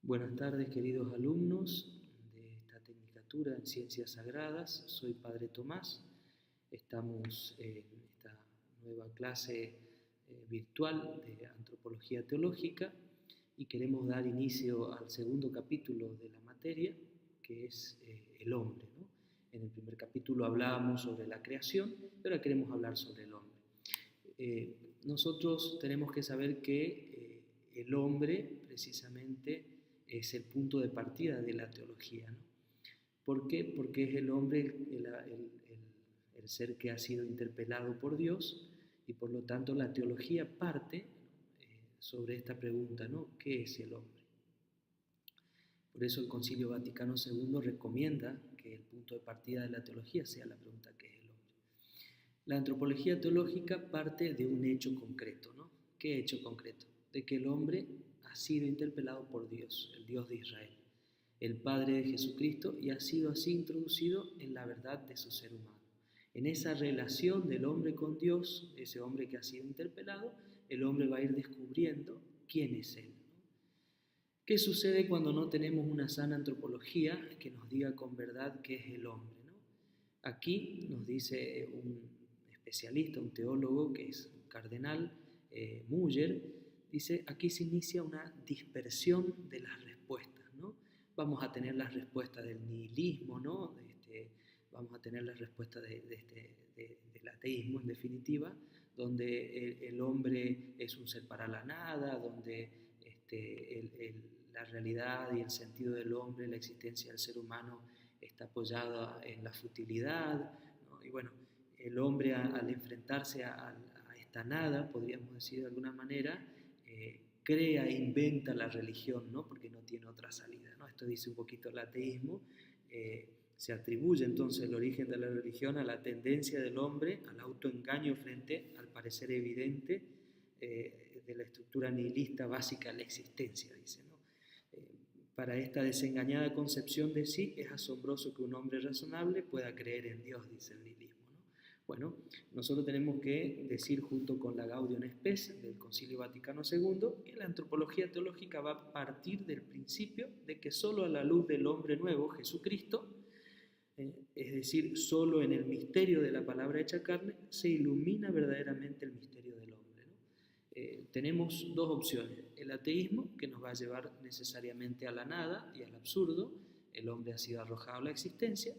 Buenas tardes, queridos alumnos de esta tecnicatura en Ciencias Sagradas. Soy Padre Tomás. Estamos en esta nueva clase virtual de Antropología Teológica y queremos dar inicio al segundo capítulo de la materia, que es el hombre, ¿no? En el primer capítulo hablábamos sobre la creación, pero ahora queremos hablar sobre el hombre. Nosotros tenemos que saber que el hombre precisamente es el punto de partida de la teología, ¿no? ¿Por qué? Porque es el hombre el ser que ha sido interpelado por Dios y por lo tanto la teología parte sobre esta pregunta, ¿no? ¿Qué es el hombre? Por eso el Concilio Vaticano II recomienda que el punto de partida de la teología sea la pregunta ¿qué es el hombre? La antropología teológica parte de un hecho concreto, ¿no? ¿Qué hecho concreto? De que el hombre ha sido interpelado por Dios, el Dios de Israel, el Padre de Jesucristo, y ha sido así introducido en la verdad de su ser humano. En esa relación del hombre con Dios, ese hombre que ha sido interpelado, el hombre va a ir descubriendo quién es él. ¿Qué sucede cuando no tenemos una sana antropología que nos diga con verdad qué es el hombre, ¿no? Aquí nos dice un especialista, un teólogo que es un cardenal, Müller, dice, aquí se inicia una dispersión de las respuestas, ¿no? Vamos a tener las respuestas del nihilismo, ¿no? Vamos a tener las respuestas del ateísmo, en definitiva, donde el hombre es un ser para la nada, donde la realidad y el sentido del hombre, la existencia del ser humano, está apoyada en la futilidad, ¿no? Y bueno, el hombre al enfrentarse a esta nada, podríamos decir de alguna manera, crea e inventa la religión, ¿no? Porque no tiene otra salida, ¿no? Esto dice un poquito el ateísmo. Se atribuye entonces el origen de la religión a la tendencia del hombre al autoengaño frente al parecer evidente de la estructura nihilista básica de la existencia, dice, ¿no? Para esta desengañada concepción de sí es asombroso que un hombre razonable pueda creer en Dios, dice el nihilismo, ¿no? Bueno, nosotros tenemos que decir junto con la Gaudium Spes del Concilio Vaticano II que la antropología teológica va a partir del principio de que solo a la luz del hombre nuevo, Jesucristo, es decir, solo en el misterio de la palabra hecha carne, se ilumina verdaderamente el misterio del hombre, ¿no? Tenemos dos opciones: el ateísmo, que nos va a llevar necesariamente a la nada y al absurdo, el hombre ha sido arrojado a la existencia.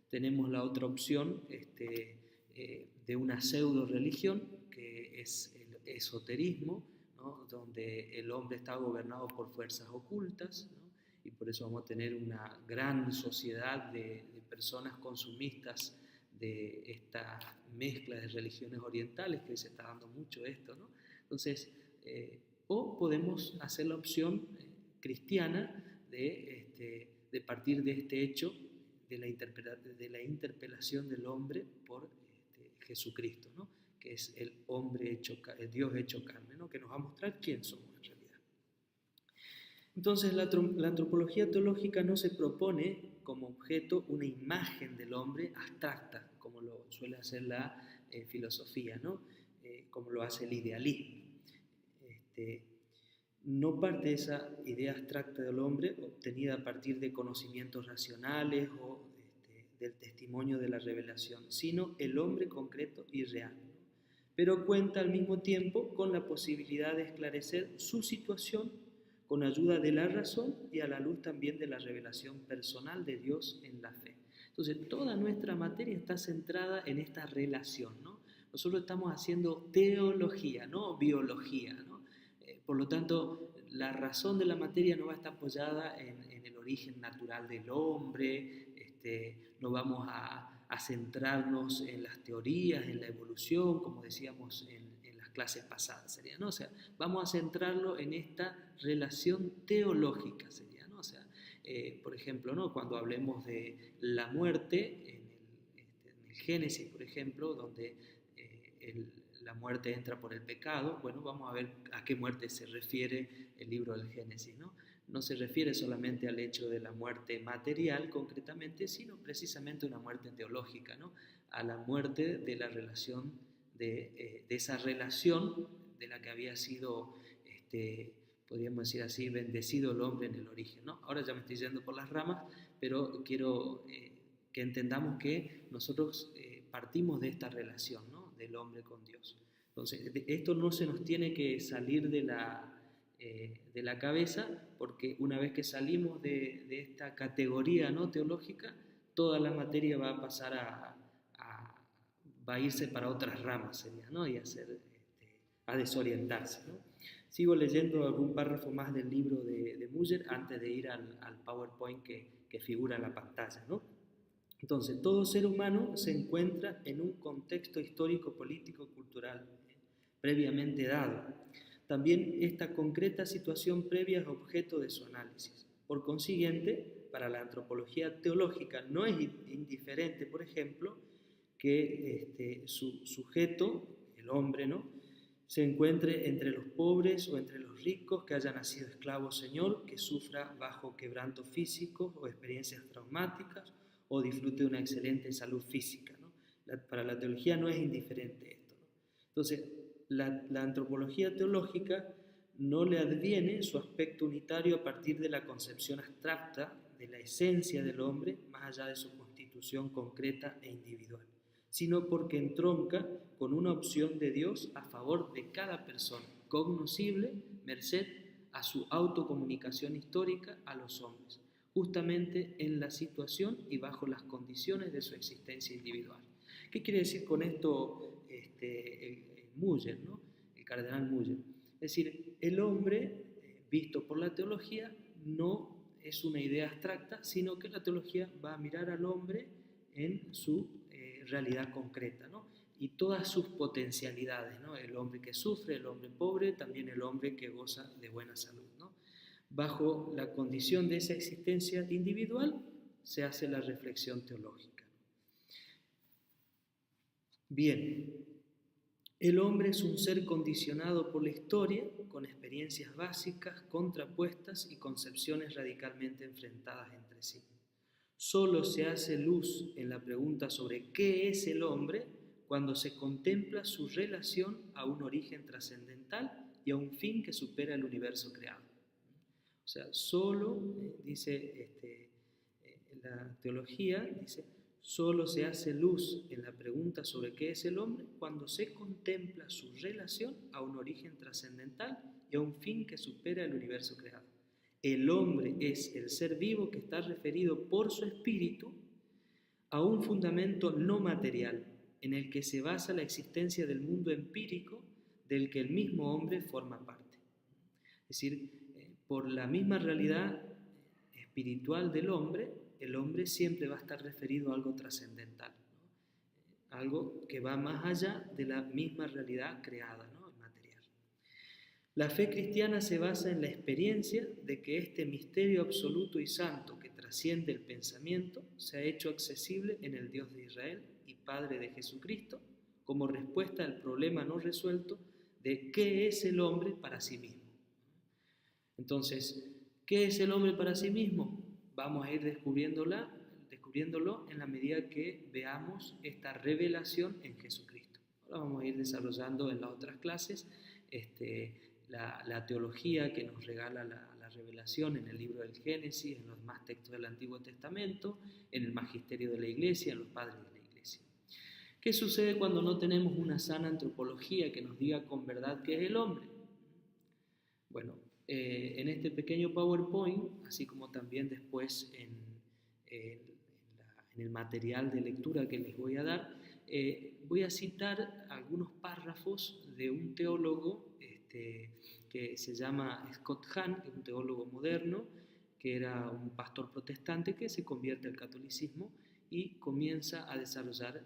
Tenemos la otra opción de una pseudo religión, que es el esoterismo, ¿no? Donde el hombre está gobernado por fuerzas ocultas, ¿no? Y por eso vamos a tener una gran sociedad de personas consumistas de esta mezcla de religiones orientales, que hoy se está dando mucho esto, ¿no? Entonces, o podemos hacer la opción cristiana de partir de este hecho de la interpelación del hombre por Jesucristo, ¿no? Que es el Dios hecho carne, ¿no? Que nos va a mostrar quién somos en realidad. Entonces, la antropología teológica no se propone como objeto una imagen del hombre abstracta, como lo suele hacer la filosofía, ¿no? Como lo hace el idealismo. No parte de esa idea abstracta del hombre obtenida a partir de conocimientos racionales o del testimonio de la revelación, sino el hombre concreto y real, ¿no? Pero cuenta al mismo tiempo con la posibilidad de esclarecer su situación con ayuda de la razón y a la luz también de la revelación personal de Dios en la fe. Entonces, toda nuestra materia está centrada en esta relación, ¿no? Nosotros estamos haciendo teología, no biología, ¿no? Por lo tanto, la razón de la materia no va a estar apoyada en el origen natural del hombre, no vamos a centrarnos en las teorías, en la evolución, como decíamos en las clases pasadas, sería, ¿no? O sea, vamos a centrarlo en esta relación teológica, sería, ¿no? O sea, por ejemplo, ¿no? Cuando hablemos de la muerte, en el Génesis, por ejemplo, donde la muerte entra por el pecado, bueno, vamos a ver a qué muerte se refiere el libro del Génesis, ¿no? No se refiere solamente al hecho de la muerte material concretamente, sino precisamente una muerte teológica, ¿no? A la muerte de la relación, de esa relación de la que había sido podríamos decir así, bendecido el hombre en el origen, ¿no? Ahora ya me estoy yendo por las ramas, pero quiero que entendamos que nosotros partimos de esta relación, ¿no? Del hombre con Dios. Entonces, esto no se nos tiene que salir de la cabeza, porque una vez que salimos de esta categoría, ¿no? Teológica, toda la materia va a pasar va a irse para otras ramas, sería, ¿no? Y a desorientarse, ¿no? Sigo leyendo algún párrafo más del libro de Müller antes de ir al PowerPoint que figura en la pantalla, ¿no? Entonces, todo ser humano se encuentra en un contexto histórico, político, cultural previamente dado. También esta concreta situación previa es objeto de su análisis. Por consiguiente, para la antropología teológica no es indiferente, por ejemplo, que su sujeto, el hombre, ¿no?, se encuentre entre los pobres o entre los ricos, que haya nacido esclavo señor, que sufra bajo quebranto físico o experiencias traumáticas, o disfrute de una excelente salud física, ¿no? Para la teología no es indiferente esto, ¿no? Entonces, la antropología teológica no le adviene su aspecto unitario a partir de la concepción abstracta de la esencia del hombre, más allá de su constitución concreta e individual, sino porque entronca con una opción de Dios a favor de cada persona, cognoscible, merced a su autocomunicación histórica a los hombres, justamente en la situación y bajo las condiciones de su existencia individual. ¿Qué quiere decir con esto el Müller, ¿no? El cardenal Müller? Es decir, el hombre, visto por la teología, no es una idea abstracta, sino que la teología va a mirar al hombre en su realidad concreta, ¿no? Y todas sus potencialidades, ¿no? El hombre que sufre, el hombre pobre, también el hombre que goza de buena salud, ¿no? Bajo la condición de esa existencia individual se hace la reflexión teológica. Bien, el hombre es un ser condicionado por la historia, con experiencias básicas, contrapuestas y concepciones radicalmente enfrentadas entre sí. Solo se hace luz en la pregunta sobre qué es el hombre cuando se contempla su relación a un origen trascendental y a un fin que supera el universo creado. O sea, solo, dice la teología, dice, solo se hace luz en la pregunta sobre qué es el hombre cuando se contempla su relación a un origen trascendental y a un fin que supera el universo creado. El hombre es el ser vivo que está referido por su espíritu a un fundamento no material en el que se basa la existencia del mundo empírico del que el mismo hombre forma parte. Es decir, por la misma realidad espiritual del hombre, el hombre siempre va a estar referido a algo trascendental, ¿no? Algo que va más allá de la misma realidad creada, ¿no?, material. La fe cristiana se basa en la experiencia de que este misterio absoluto y santo que trasciende el pensamiento se ha hecho accesible en el Dios de Israel y Padre de Jesucristo como respuesta al problema no resuelto de qué es el hombre para sí mismo. Entonces, ¿qué es el hombre para sí mismo? Vamos a ir descubriéndolo en la medida que veamos esta revelación en Jesucristo. Ahora vamos a ir desarrollando en las otras clases la teología que nos regala la revelación en el libro del Génesis, en los demás textos del Antiguo Testamento, en el magisterio de la Iglesia, en los padres de la Iglesia. ¿Qué sucede cuando no tenemos una sana antropología que nos diga con verdad qué es el hombre? Bueno, en este pequeño PowerPoint, así como también después en el material de lectura que les voy a dar, voy a citar algunos párrafos de un teólogo que se llama Scott Hahn, que es un teólogo moderno, que era un pastor protestante que se convierte al catolicismo y comienza a desarrollar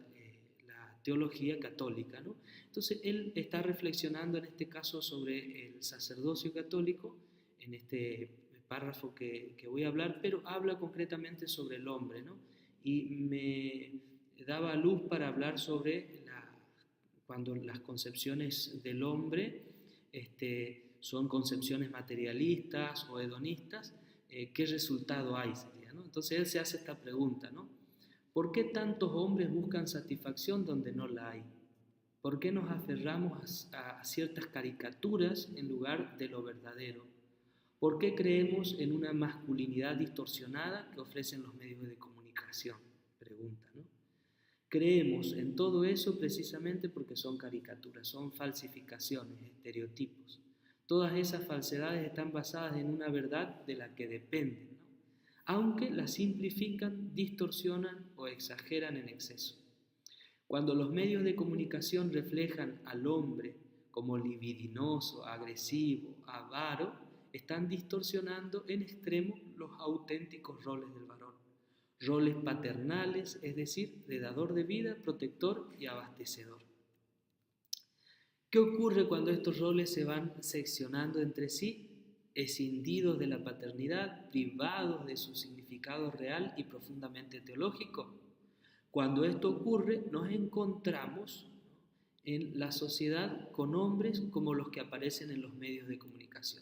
la teología católica, ¿no? Entonces él está reflexionando en este caso sobre el sacerdocio católico, en este párrafo que voy a hablar, pero habla concretamente sobre el hombre, ¿no? Y me daba luz para hablar sobre cuando las concepciones del hombre son concepciones materialistas o hedonistas, ¿qué resultado hay? Sería, ¿no? Entonces él se hace esta pregunta, ¿no? ¿Por qué tantos hombres buscan satisfacción donde no la hay? ¿Por qué nos aferramos a ciertas caricaturas en lugar de lo verdadero? ¿Por qué creemos en una masculinidad distorsionada que ofrecen los medios de comunicación? Pregunta, ¿no? Creemos en todo eso precisamente porque son caricaturas, son falsificaciones, estereotipos. Todas esas falsedades están basadas en una verdad de la que dependen, ¿no? Aunque la simplifican, distorsionan o exageran en exceso. Cuando los medios de comunicación reflejan al hombre como libidinoso, agresivo, avaro, están distorsionando en extremo los auténticos roles del varón. Roles paternales, es decir, de dador de vida, protector y abastecedor. ¿Qué ocurre cuando estos roles se van seccionando entre sí, escindidos de la paternidad, privados de su significado real y profundamente teológico? Cuando esto ocurre, nos encontramos en la sociedad con hombres como los que aparecen en los medios de comunicación.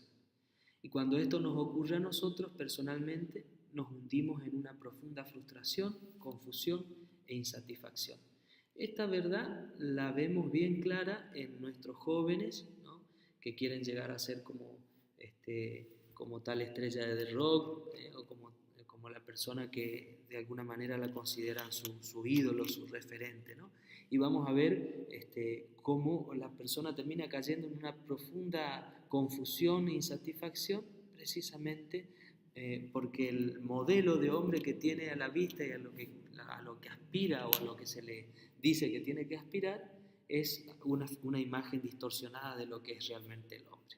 Y cuando esto nos ocurre a nosotros personalmente, nos hundimos en una profunda frustración, confusión e insatisfacción. Esta verdad la vemos bien clara en nuestros jóvenes, ¿no? Que quieren llegar a ser como tal estrella de rock, o como la persona que de alguna manera la consideran su ídolo, su referente, ¿no? Y vamos a ver cómo la persona termina cayendo en una profunda confusión e insatisfacción precisamente porque el modelo de hombre que tiene a la vista y a lo que aspira o a lo que se le dice que tiene que aspirar es una imagen distorsionada de lo que es realmente el hombre.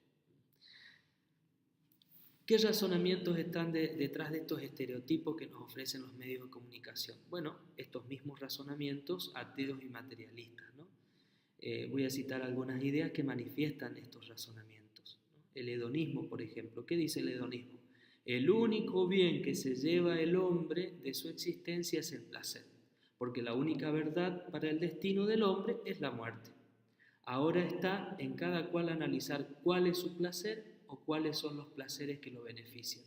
¿Qué razonamientos están detrás de estos estereotipos que nos ofrecen los medios de comunicación? Bueno, estos mismos razonamientos ateos y materialistas, ¿no? Voy a citar algunas ideas que manifiestan estos razonamientos, ¿no? El hedonismo, por ejemplo. ¿Qué dice el hedonismo? El único bien que se lleva el hombre de su existencia es el placer, porque la única verdad para el destino del hombre es la muerte. Ahora está en cada cual analizar cuál es su placer o cuáles son los placeres que lo benefician.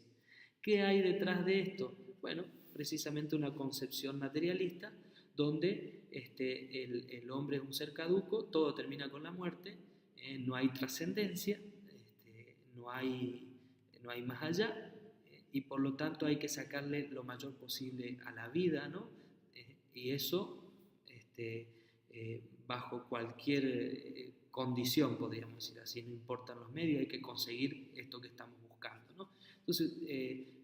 ¿Qué hay detrás de esto? Bueno, precisamente una concepción materialista donde el hombre es un ser caduco, todo termina con la muerte, no hay trascendencia, no hay más allá, y por lo tanto hay que sacarle lo mayor posible a la vida, ¿no? Y eso bajo cualquier condición, podríamos decir así, no importan los medios, hay que conseguir esto que estamos buscando, ¿no? Entonces,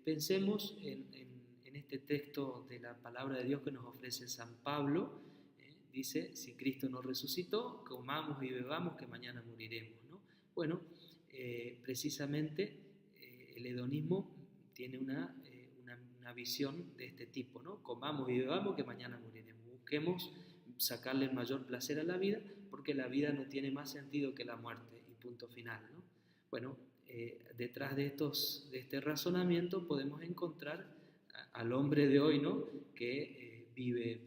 pensemos en este texto de la palabra de Dios que nos ofrece San Pablo. Dice, si Cristo nos resucitó, comamos y bebamos que mañana moriremos, ¿no? Bueno, precisamente el hedonismo tiene una visión de este tipo, ¿no? Comamos y bebamos que mañana moriremos. Busquemos sacarle el mayor placer a la vida, porque la vida no tiene más sentido que la muerte, y punto final, ¿no? Bueno, detrás de este razonamiento podemos encontrar al hombre de hoy, ¿no? Que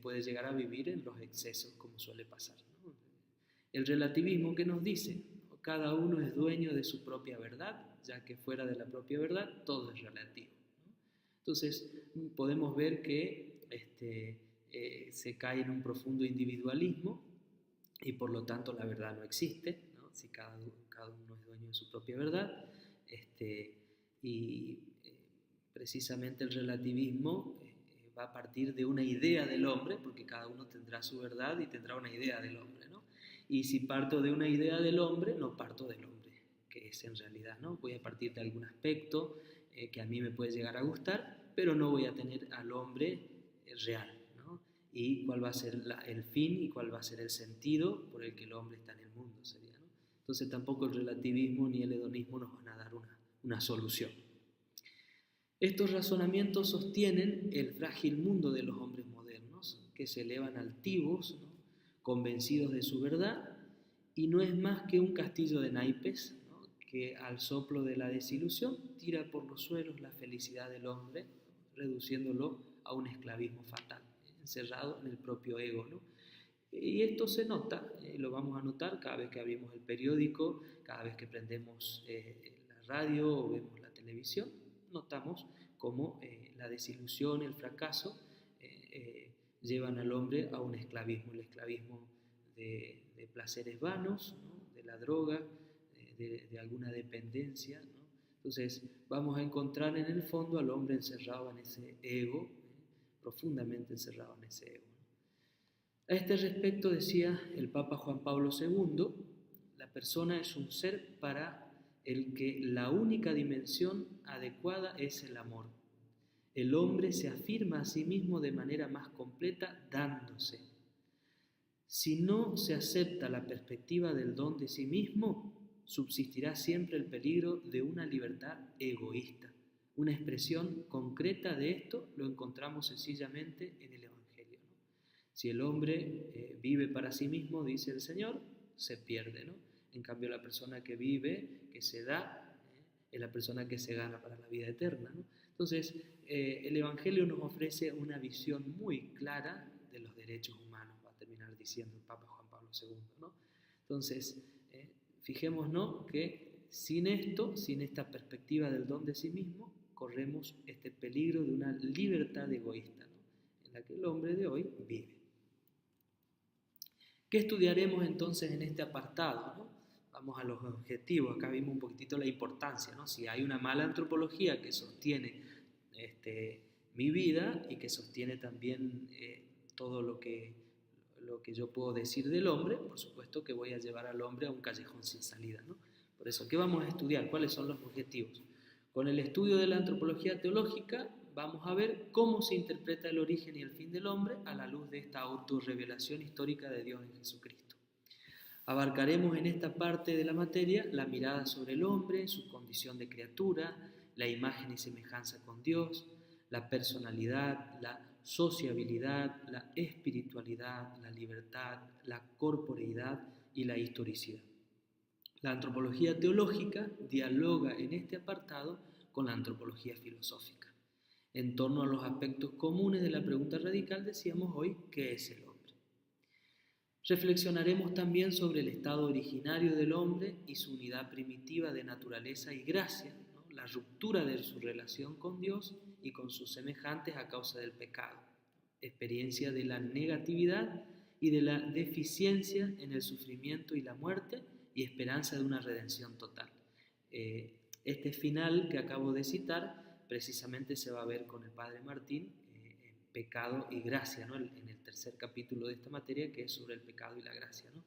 puede llegar a vivir en los excesos, como suele pasar, ¿no? El relativismo, ¿qué nos dice? Cada uno es dueño de su propia verdad, ya que fuera de la propia verdad todo es relativo, ¿no? Entonces podemos ver que se cae en un profundo individualismo y por lo tanto la verdad no existe, ¿no? Si cada uno es dueño de su propia verdad, y precisamente el relativismo va a partir de una idea del hombre, porque cada uno tendrá su verdad y tendrá una idea del hombre, ¿no? Y si parto de una idea del hombre, no parto del hombre, que es en realidad, ¿no? Voy a partir de algún aspecto que a mí me puede llegar a gustar, pero no voy a tener al hombre real, ¿no? Y cuál va a ser el fin y cuál va a ser el sentido por el que el hombre está en el mundo, sería, ¿no? Entonces tampoco el relativismo ni el hedonismo nos van a dar una solución. Estos razonamientos sostienen el frágil mundo de los hombres modernos, que se elevan altivos, ¿no? Convencidos de su verdad, y no es más que un castillo de naipes, ¿no? Que al soplo de la desilusión tira por los suelos la felicidad del hombre, reduciéndolo a un esclavismo fatal, encerrado en el propio ego, ¿no? Y esto se nota, lo vamos a notar cada vez que abrimos el periódico, cada vez que prendemos la radio o vemos la televisión, notamos cómo la desilusión, el fracaso llevan al hombre a un esclavismo, el esclavismo de placeres vanos, ¿no? De la droga, de alguna dependencia, ¿no? Entonces vamos a encontrar en el fondo al hombre encerrado en ese ego, profundamente encerrado en ese ego. A este respecto decía el Papa Juan Pablo II, la persona es un ser para el que la única dimensión adecuada es el amor. El hombre se afirma a sí mismo de manera más completa dándose. Si no se acepta la perspectiva del don de sí mismo, subsistirá siempre el peligro de una libertad egoísta. Una expresión concreta de esto lo encontramos sencillamente en el Evangelio, ¿no? Si el hombre vive para sí mismo, dice el Señor, se pierde, ¿no? En cambio, la persona que vive, que se da, es la persona que se gana para la vida eterna, ¿no? Entonces, el Evangelio nos ofrece una visión muy clara de los derechos humanos, va a terminar diciendo el Papa Juan Pablo II, ¿no? Entonces, fijémonos que sin esto, sin esta perspectiva del don de sí mismo, corremos este peligro de una libertad egoísta, ¿no? En la que el hombre de hoy vive. ¿Qué estudiaremos entonces en este apartado, ¿no? Vamos a los objetivos. Acá vimos un poquitito la importancia, ¿no? Si hay una mala antropología que sostiene mi vida y que sostiene también todo lo que yo puedo decir del hombre, por supuesto que voy a llevar al hombre a un callejón sin salida, ¿no? Por eso, ¿qué vamos a estudiar? ¿Cuáles son los objetivos? Con el estudio de la antropología teológica vamos a ver cómo se interpreta el origen y el fin del hombre a la luz de esta autorrevelación histórica de Dios en Jesucristo. Abarcaremos en esta parte de la materia la mirada sobre el hombre, su condición de criatura, la imagen y semejanza con Dios, la personalidad, la sociabilidad, la espiritualidad, la libertad, la corporeidad y la historicidad. La antropología teológica dialoga en este apartado con la antropología filosófica. En torno a los aspectos comunes de la pregunta radical decíamos hoy, ¿qué es el hombre? Reflexionaremos también sobre el estado originario del hombre y su unidad primitiva de naturaleza y gracia, ¿no? La ruptura de su relación con Dios y con sus semejantes a causa del pecado, experiencia de la negatividad y de la deficiencia en el sufrimiento y la muerte y esperanza de una redención total. Este final que acabo de citar precisamente se va a ver con el Padre Martín, pecado y gracia, ¿no? En el tercer capítulo de esta materia, que es sobre el pecado y la gracia, ¿no?